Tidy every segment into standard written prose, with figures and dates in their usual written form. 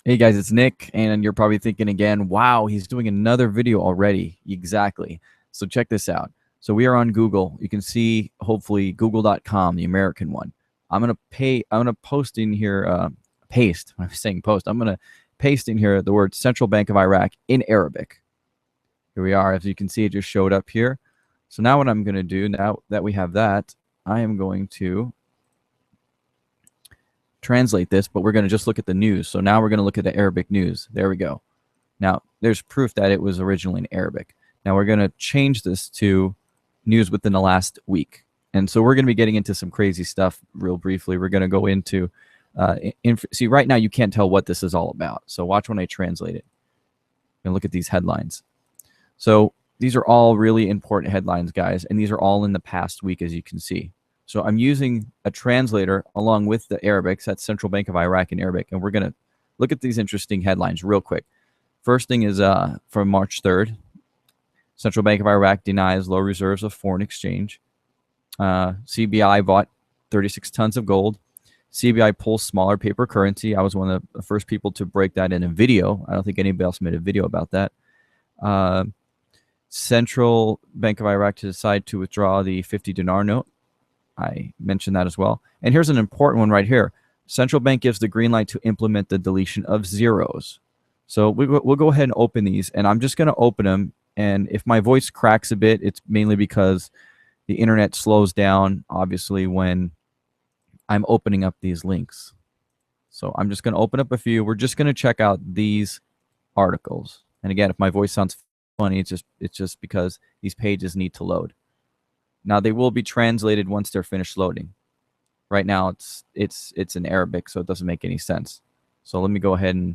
Hey guys, it's Nick, and you're probably thinking again, wow, he's doing another video already. Exactly. So check this out. So we are on Google. You can see hopefully google.com, the American one. I'm gonna post in here, paste. When I'm saying post, I'm gonna paste in here the word Central Bank of Iraq in Arabic. Here we are. As you can see, it just showed up here. So now what I'm gonna do, now that we have that, I am going to translate this, but we're going to just look at the news. So now we're going to look at the Arabic news. There we go. Now, there's proof that it was originally in Arabic. Now we're going to change this to news within the last week. And so we're going to be getting into some crazy stuff real briefly. We're going to go into, see, right now you can't tell what this is all about. So watch when I translate it. And look at these headlines. So these are all really important headlines, guys. And these are all in the past week, as you can see. So I'm using a translator along with the Arabic. That's Central Bank of Iraq in Arabic. And we're going to look at these interesting headlines real quick. First thing is from March 3rd. Central Bank of Iraq denies low reserves of foreign exchange. CBI bought 36 tons of gold. CBI pulls smaller paper currency. I was one of the first people to break that in a video. I don't think anybody else made a video about that. Central Bank of Iraq to decide to withdraw the 50 dinar note. I mentioned that as well. And here's an important one right here. Central bank gives the green light to implement the deletion of zeros. So we'll go ahead and open these, and I'm just going to open them. And if my voice cracks a bit, it's mainly because the internet slows down, obviously, when I'm opening up these links. So I'm just going to open up a few. We're just going to check out these articles. And again, if my voice sounds funny, it's just because these pages need to load. Now they will be translated once they're finished loading. Right now it's in Arabic, so it doesn't make any sense. So let me go ahead and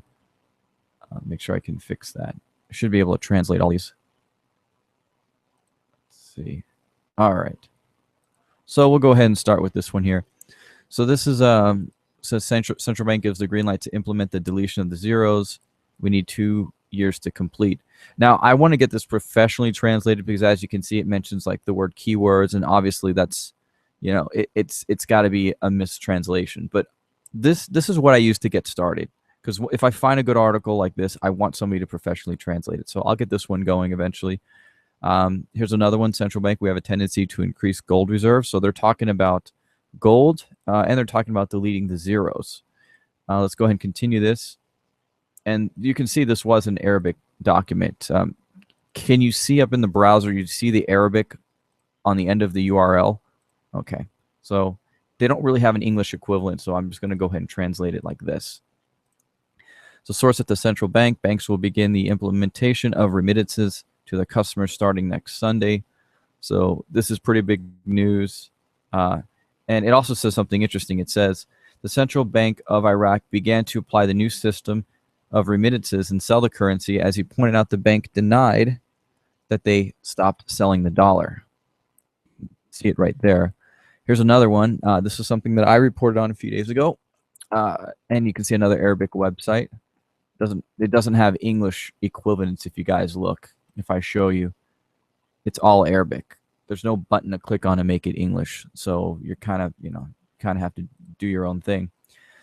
make sure I can fix that. I should be able to translate all these. Let's see. All right. So we'll go ahead and start with this one here. So this is says central bank gives the green light to implement the deletion of the zeros. We need 2 years to complete. Now, I want to get this professionally translated because, as you can see, it mentions like the word keywords, and obviously that's, you know, it's got to be a mistranslation. But this is what I use to get started, because if I find a good article like this, I want somebody to professionally translate it. So I'll get this one going eventually. Here's another one. Central bank, we have a tendency to increase gold reserves. So they're talking about gold, and they're talking about deleting the zeros. Let's go ahead and continue this. And you can see this was an Arabic document. Can you see up in the browser, you see the Arabic on the end of the URL? Okay. So they don't really have an English equivalent, so I'm just going to go ahead and translate it like this. So source at the central bank, banks will begin the implementation of remittances to their customers starting next Sunday. So this is pretty big news. And it also says something interesting. It says, the Central Bank of Iraq began to apply the new system of remittances and sell the currency. As he pointed out, the bank denied that they stopped selling the dollar. See it right there. Here's another one. This is something that I reported on a few days ago. And you can see another Arabic website. It doesn't have English equivalents if you guys look. If I show you, it's all Arabic. There's no button to click on to make it English. So you're kind of have to do your own thing.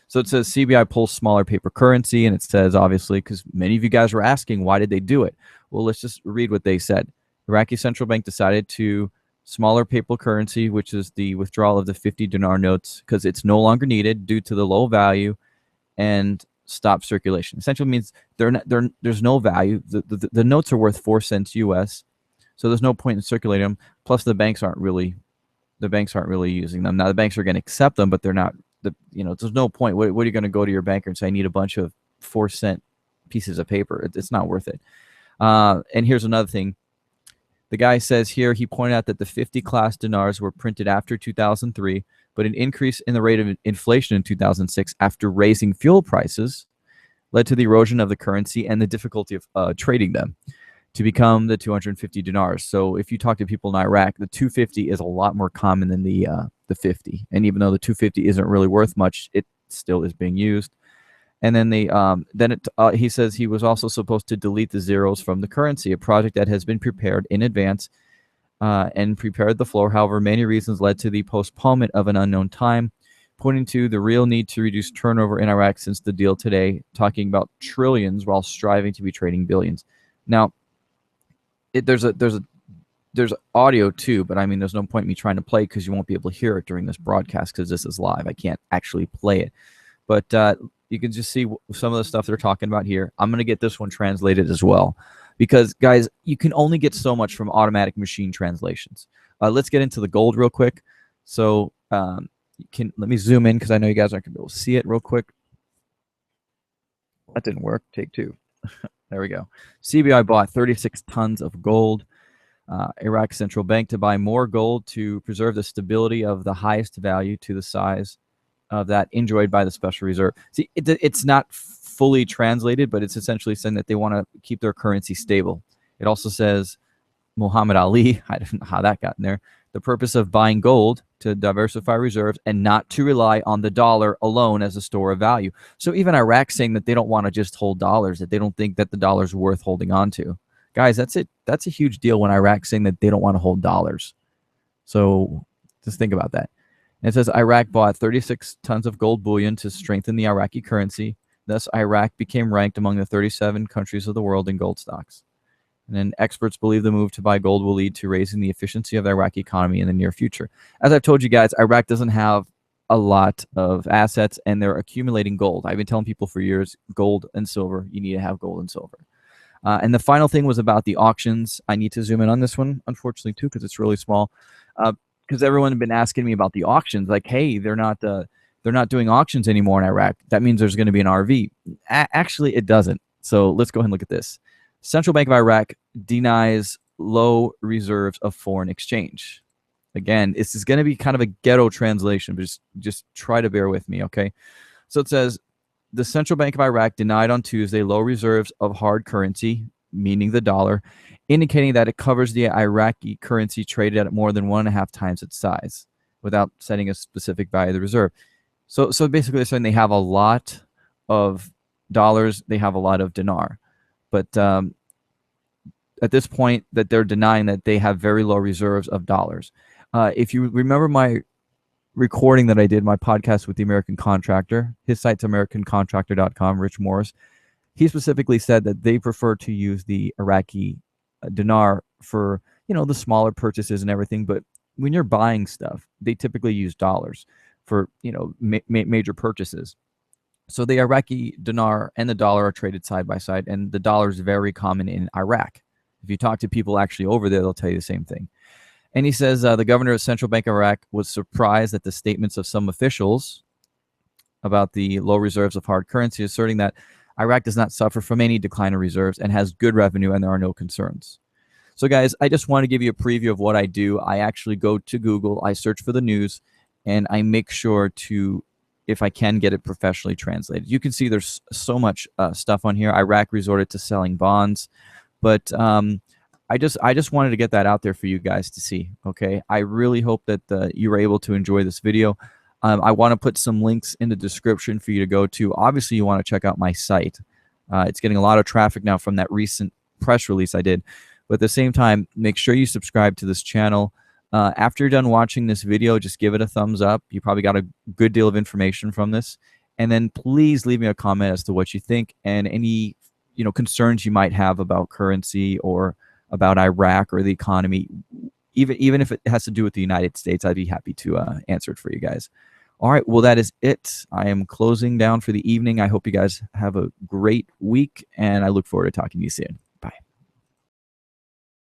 So it says CBI pulls smaller paper currency, and it says, obviously, because many of you guys were asking, why did they do it? Well, let's just read what they said. Iraqi central bank decided to smaller paper currency, which is the withdrawal of the 50 dinar notes, because it's no longer needed due to the low value, and stop circulation. Essentially means there's no value. The notes are worth 4 cents US, so there's no point in circulating them. Plus, the banks aren't really using them. Now, the banks are going to accept them, but they're not. There's no point. What are you going to go to your banker and say, I need a bunch of 4-cent pieces of paper? It's not worth it. And here's another thing. The guy says here, he pointed out that the 50 class dinars were printed after 2003, but an increase in the rate of inflation in 2006 after raising fuel prices led to the erosion of the currency and the difficulty of trading them to become the 250 dinars. So if you talk to people in Iraq, the 250 is a lot more common than the 50. And even though the 250 isn't really worth much, it still is being used. And then he says he was also supposed to delete the zeros from the currency, a project that has been prepared in advance and prepared the floor. However, many reasons led to the postponement of an unknown time. pointing to the real need to reduce turnover in Iraq since the deal today, talking about trillions while striving to be trading billions. Now, there's audio too, but I mean, there's no point in me trying to play because you won't be able to hear it during this broadcast because this is live. I can't actually play it. But you can just see some of the stuff they're talking about here. I'm going to get this one translated as well because, guys, you can only get so much from automatic machine translations. Let's get into the gold real quick. So let me zoom in because I know you guys aren't going to be able to see it real quick. That didn't work. Take two. There we go. CBI bought 36 tons of gold. Iraq Central Bank to buy more gold to preserve the stability of the highest value to the size of that enjoyed by the Special Reserve. See, it's not fully translated, but it's essentially saying that they want to keep their currency stable. It also says Muhammad Ali, I don't know how that got in there, the purpose of buying gold to diversify reserves and not to rely on the dollar alone as a store of value. So even Iraq saying that they don't want to just hold dollars, that they don't think that the dollar is worth holding on to. Guys, that's it. That's a huge deal when Iraq's saying that they don't want to hold dollars. So just think about that. And it says Iraq bought 36 tons of gold bullion to strengthen the Iraqi currency. Thus, Iraq became ranked among the 37 countries of the world in gold stocks. And then experts believe the move to buy gold will lead to raising the efficiency of the Iraqi economy in the near future. As I've told you guys, Iraq doesn't have a lot of assets, and they're accumulating gold. I've been telling people for years, gold and silver, you need to have gold and silver. And the final thing was about the auctions. I need to zoom in on this one, unfortunately, too, because it's really small. Because everyone had been asking me about the auctions, like, hey, they're not doing auctions anymore in Iraq. That means there's going to be an RV. Actually, it doesn't. So let's go ahead and look at this. Central Bank of Iraq denies low reserves of foreign exchange. Again, this is going to be kind of a ghetto translation, but just try to bear with me, okay? So it says, the Central Bank of Iraq denied on Tuesday low reserves of hard currency, meaning the dollar, indicating that it covers the Iraqi currency traded at more than 1.5 times its size without setting a specific value of the reserve. So basically they're saying they have a lot of dollars, they have a lot of dinar. But at this point that they're denying that they have very low reserves of dollars. If you remember my recording that I did, my podcast with the American Contractor, his site's americancontractor.com, Rich Morris, he specifically said that they prefer to use the Iraqi dinar for, the smaller purchases and everything. But when you're buying stuff, they typically use dollars for, major purchases. So the Iraqi dinar and the dollar are traded side by side, and the dollar is very common in Iraq. If you talk to people actually over there, they'll tell you the same thing. And he says the governor of Central Bank of Iraq was surprised at the statements of some officials about the low reserves of hard currency, asserting that Iraq does not suffer from any decline in reserves and has good revenue and there are no concerns. So guys, I just want to give you a preview of what I do. I actually go to Google, I search for the news, and I make sure to, if I can, get it professionally translated. You can see there's so much stuff on here. Iraq resorted to selling bonds, but I just wanted to get that out there for you guys to see. Okay, I really hope that you were able to enjoy this video. I want to put some links in the description for you to go to. Obviously, you want to check out my site. It's getting a lot of traffic now from that recent press release I did. But at the same time, make sure you subscribe to this channel. After you're done watching this video, just give it a thumbs up. You probably got a good deal of information from this. And then please leave me a comment as to what you think and any concerns you might have about currency or about Iraq or the economy. Even if it has to do with the United States, I'd be happy to answer it for you guys. All right, well, that is it. I am closing down for the evening. I hope you guys have a great week, and I look forward to talking to you soon.